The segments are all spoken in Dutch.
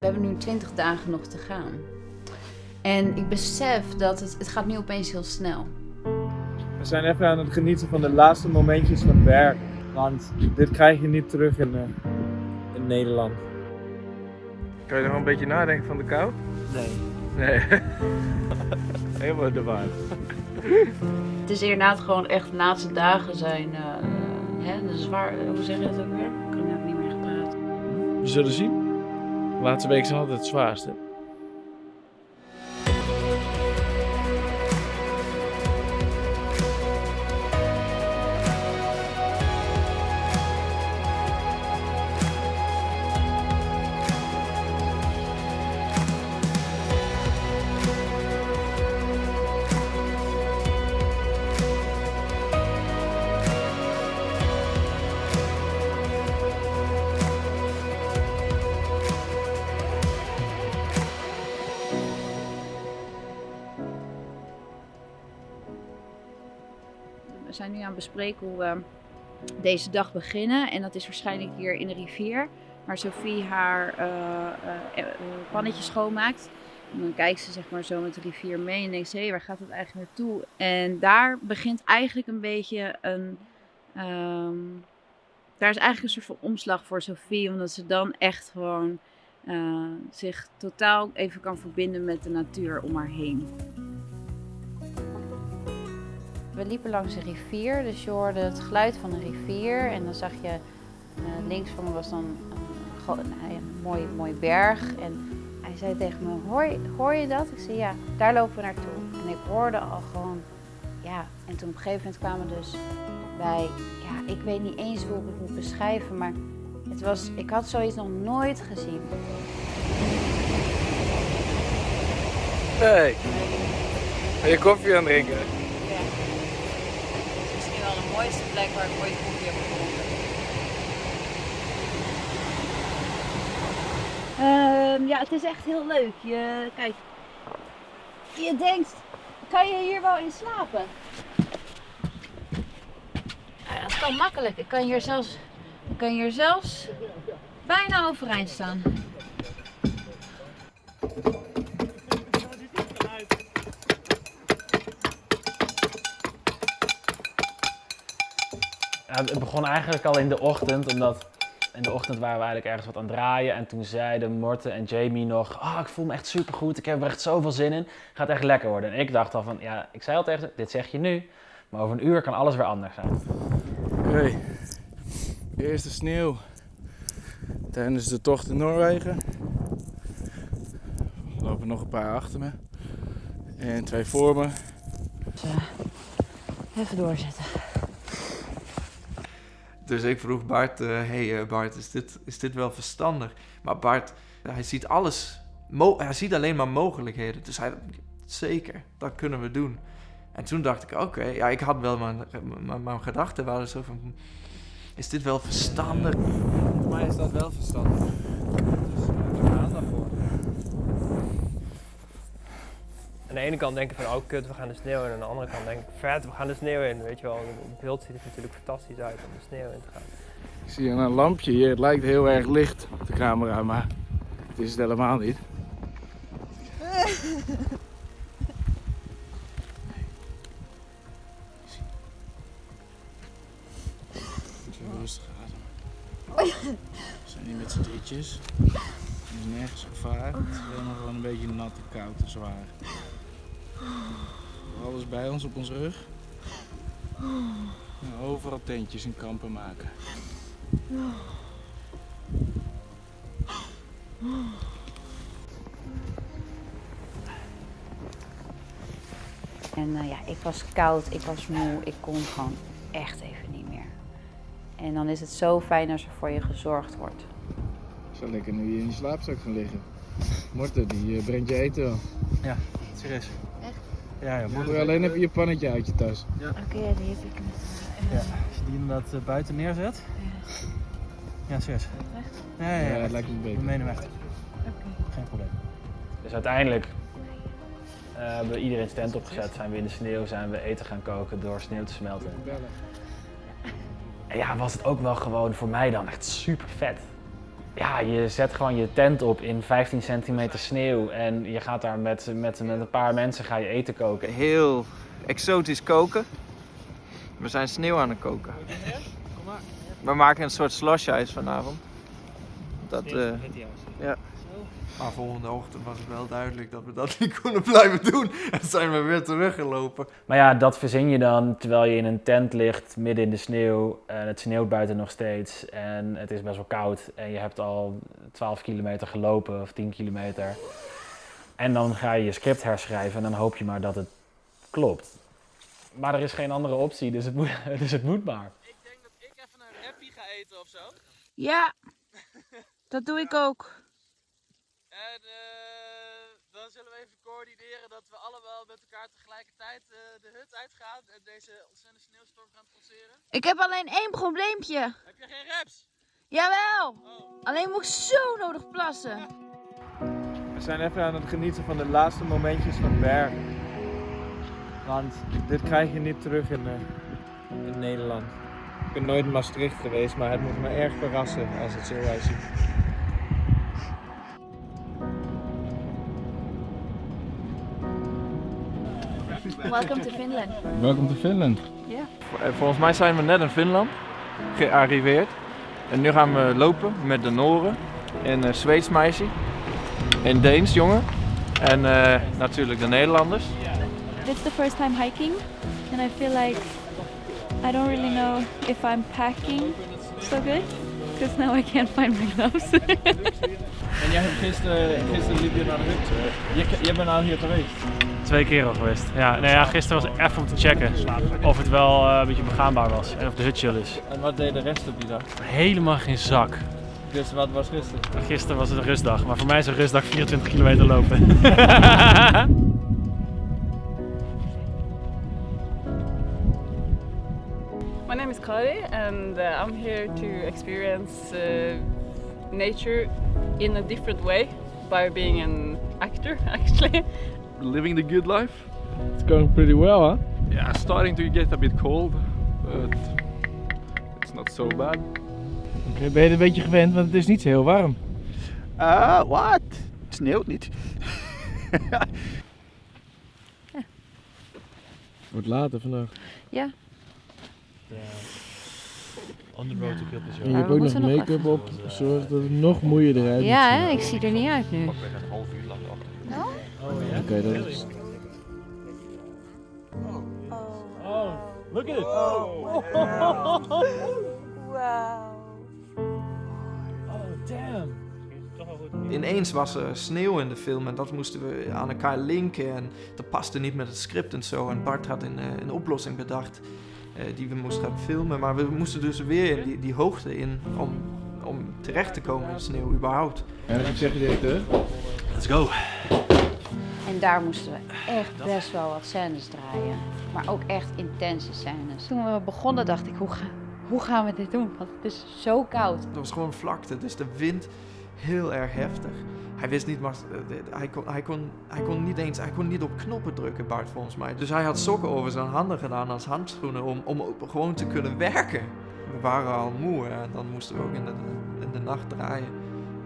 We hebben nu 20 dagen nog te gaan. En ik besef dat het gaat nu opeens heel snel. We zijn even aan het genieten van de laatste momentjes van berg. Want dit krijg je niet terug in Nederland. Kan je nog een beetje nadenken van de kou? Nee. Nee. Helemaal de waan. Het is inderdaad gewoon echt de laatste dagen zijn. Zwaar, hoe zeg je dat ook weer? Ik kan ook niet meer gepraat. We zullen zien. De laatste weken zijn altijd het zwaarste. We zijn nu aan het bespreken hoe we deze dag beginnen. En dat is waarschijnlijk hier in de rivier. Waar Sophie haar pannetje schoonmaakt. En dan kijkt ze zeg maar zo met de rivier mee en denkt ze, hé, waar gaat het eigenlijk naartoe? En daar begint eigenlijk een beetje een... daar is eigenlijk een soort van omslag voor Sophie. Omdat ze dan echt gewoon zich totaal even kan verbinden met de natuur om haar heen. We liepen langs een rivier, dus je hoorde het geluid van een rivier. En dan zag je, links van me was dan een mooi berg. En hij zei tegen me, hoor je dat? Ik zei, ja, daar lopen we naartoe. En ik hoorde al gewoon, ja. En toen op een gegeven moment kwamen we dus bij, ja, ik weet niet eens hoe ik het moet beschrijven. Maar ik had zoiets nog nooit gezien. Hey. Ben je koffie aan het drinken? Misschien wel de mooiste plek waar ik ooit koffie heb gedronken. Ja, het is echt heel leuk. Kijk, je denkt, kan je hier wel in slapen? Ja, dat kan makkelijk. Ik kan hier zelfs bijna overeind staan. Ja, het begon eigenlijk al in de ochtend, omdat in de ochtend waren we eigenlijk ergens wat aan het draaien. En toen zeiden Morten en Jamie nog, ik voel me echt supergoed, ik heb er echt zoveel zin in. Gaat echt lekker worden. En ik dacht al van, ja, ik zei al tegen ze, dit zeg je nu, maar over een uur kan alles weer anders zijn. Hey. De eerste sneeuw tijdens de tocht in Noorwegen. Er lopen nog een paar achter me. En 2 voor me. Dus, even doorzetten. Dus ik vroeg Bart, Bart, is dit wel verstandig? Maar Bart, hij ziet alles, hij ziet alleen maar mogelijkheden. Dus hij, zeker, dat kunnen we doen. En toen dacht ik, oké, ja, ik had wel mijn gedachten waren zo van, is dit wel verstandig? Voor mij is dat wel verstandig. Dus we gaan daarvoor. Aan de ene kant denk ik van, oh kut, we gaan de sneeuw in. En aan de andere kant denk ik, vet, we gaan de sneeuw in. Weet je wel, het beeld ziet er natuurlijk fantastisch uit om de sneeuw in te gaan. Ik zie een lampje hier, het lijkt heel erg licht op de camera, maar het is het helemaal niet. Even rustig ademen. We zijn hier met z'n drietjes. Er is nergens gevaar. Het is helemaal gewoon een beetje nat en koud en zwaar. Alles bij ons op ons rug. En overal tentjes en kampen maken. En ik was koud, ik was moe, ik kon gewoon echt even niet meer. En dan is het zo fijn als er voor je gezorgd wordt. Zo lekker nu je in je slaapzak gaan liggen. Morten, die brengt je eten wel. Ja, serieus. Echt? Ja, Moet er alleen even je pannetje uit je tas. Oké, die heb ik met... Ja, als je die inderdaad buiten neerzet. Ja, serieus. Echt? Ja, het lijkt me we beter. meenemen echt. Oké. Geen probleem. Dus uiteindelijk hebben we iedereen tent opgezet, zijn we in de sneeuw, zijn we eten gaan koken door sneeuw te smelten. En ja, was het ook wel gewoon voor mij dan echt super vet. ja, je zet gewoon je tent op in 15 centimeter sneeuw en je gaat daar met een paar mensen ga je eten koken. Heel exotisch koken. We zijn sneeuw aan het koken. We maken een soort slush ice vanavond. Ja. Maar volgende ochtend was het wel duidelijk dat we dat niet konden blijven doen. En zijn we weer teruggelopen. Maar ja, dat verzin je dan terwijl je in een tent ligt midden in de sneeuw. En het sneeuwt buiten nog steeds en het is best wel koud. En je hebt al 12 kilometer gelopen of 10 kilometer. En dan ga je je script herschrijven en dan hoop je maar dat het klopt. Maar er is geen andere optie, dus het moet maar. Ik denk dat ik even een rappie ga eten of zo. Ja, dat doe ik ook. En dan zullen we even coördineren dat we allemaal met elkaar tegelijkertijd de hut uitgaan en deze ontzettende sneeuwstorm gaan passeren. Ik heb alleen één probleempje. Heb je geen reps? Jawel! Oh. Alleen moet ik zo nodig plassen. We zijn even aan het genieten van de laatste momentjes van Bergen. Want dit krijg je niet terug in Nederland. Ik ben nooit in Maastricht geweest, maar het moet me erg verrassen als het zo uitziet. Welcome to Finland. Welkom to Finland. Ja. Volgens mij zijn we net in Finland gearriveerd. En nu gaan we lopen met de Noren. Een Zweeds meisje. Een Deens jongen. En natuurlijk de Nederlanders. It's the first time hiking and I feel like I don't really know if I'm packing so good because now I can't find my gloves. En jij hebt gisteren liep je naar de hut. Je bent al hier geweest. 2 keer al geweest. Ja, nee, ja, gisteren was even om te checken of het wel een beetje begaanbaar was en of de hut chill is. En wat deed de rest op die dag? Helemaal geen zak. Dus wat was gisteren? Gisteren was het een rustdag, maar voor mij is een rustdag 24 kilometer lopen. My name is Kari and I'm here to experience nature in a different way by being an actor actually. Living the good life. It's going pretty well, huh? Yeah, starting to get a bit cold, but it's not so bad. Okay, ben je het een beetje gewend, want het is niet zo heel warm. Wat? Het sneeuwt niet. Wordt later vandaag. Ja. On the road to kill the show. En je hebt ook nog make-up op, zodat het nog moeier eruit Ja, moet zien. hè? Ik zie er niet uit nu. Oké, dat is... Oh, look at it! Wauw. Oh, damn! Ineens was er sneeuw in de film en dat moesten we aan elkaar linken. En dat paste niet met het script en zo. En Bart had een oplossing bedacht die we moesten gaan filmen. Maar we moesten dus weer in die hoogte in om terecht te komen in de sneeuw überhaupt. Ja, ik zeg je directeur. Let's go! En daar moesten we echt best wel wat scènes draaien. Maar ook echt intense scènes. Toen we begonnen dacht ik, hoe gaan we dit doen? Want het is zo koud. Het was gewoon vlakte, dus de wind heel erg heftig. Hij wist niet, maar hij kon niet op knoppen drukken, Bart, volgens mij. Dus hij had sokken over zijn handen gedaan als handschoenen om gewoon te kunnen werken. We waren al moe en dan moesten we ook in de nacht draaien.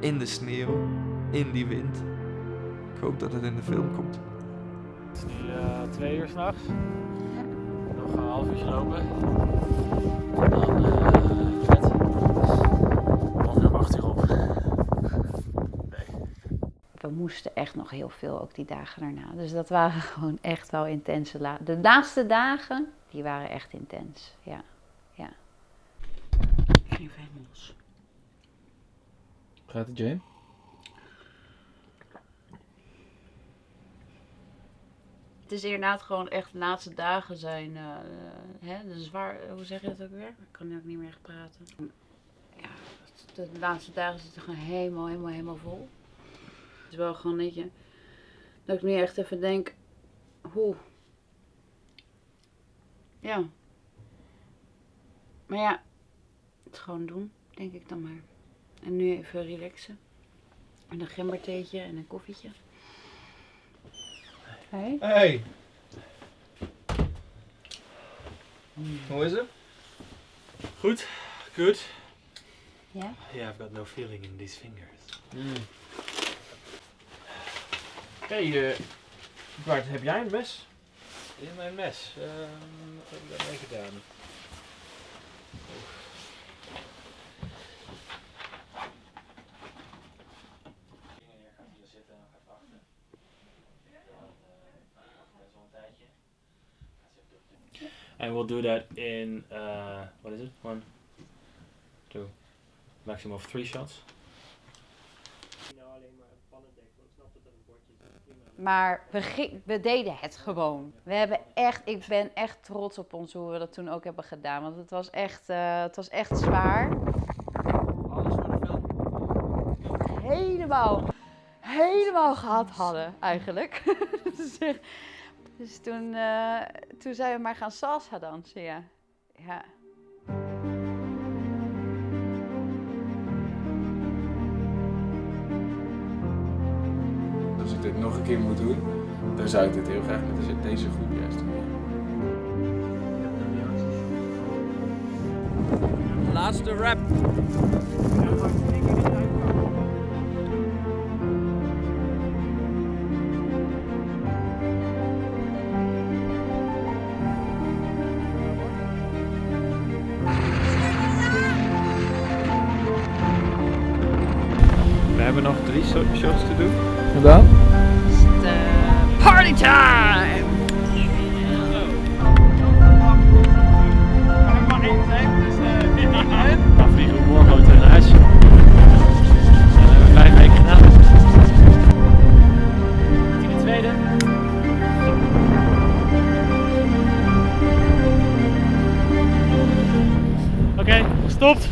In de sneeuw, in die wind. Ik hoop dat het in de film komt. Het is nu 2 uur s'nachts. Nog een half uurtje lopen. En dan vet. Dan weer om 8 uur op. We moesten echt nog heel veel, ook die dagen daarna. Dus dat waren gewoon echt wel intense De laatste dagen, die waren echt intens. Ja. Geen vijfmels. Gaat het, Jane? Het is inderdaad gewoon echt de laatste dagen zijn. Hoe zeg je dat ook weer? Ik kan ook niet meer echt praten. Ja, de laatste dagen zitten gewoon helemaal vol. Het is wel gewoon dat ik nu echt even denk, ja. Maar ja, het gewoon doen, denk ik dan maar. En nu even relaxen. En een gembertheetje en een koffietje. Hey. Hey! Hoe is het? Goed, goed. Yeah? Yeah, I've got no feeling in these fingers. Hey, Bart, heb jij een mes? In mijn mes? Wat heb ik daarmee gedaan? And we'll do that in, what is it? 1, 2, maximum of 3 shots. Maar we deden het gewoon. Ik ben echt trots op ons hoe we dat toen ook hebben gedaan. Want het was echt zwaar. Alles voor de film. Helemaal gehad hadden eigenlijk. Dus toen zijn we maar gaan salsa dansen, ja. Ja. Als ik dit nog een keer moet doen, dan zou ik dit heel graag met deze groep juist doen. Laatste rap. We hebben nog 3 shots te doen. Gedaan? Party time! Dan vliegen we morgen gewoon terug naar huis. En dan hebben we 5 weken gedaan. In de tweede. Oké, gestopt.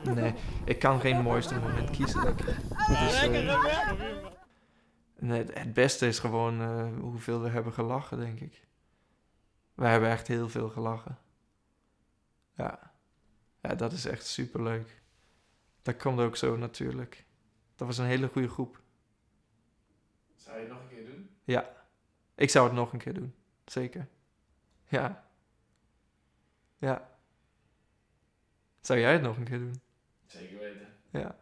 Nee, ik kan geen mooiste moment kiezen. Dus, nee, het beste is gewoon hoeveel we hebben gelachen, denk ik. We hebben echt heel veel gelachen. Ja, dat is echt superleuk. Dat komt ook zo natuurlijk. Dat was een hele goede groep. Zou je het nog een keer doen? Ja, ik zou het nog een keer doen. Zeker. Ja. Ja. Zou jij het nog een keer doen? Zeker weten. Ja.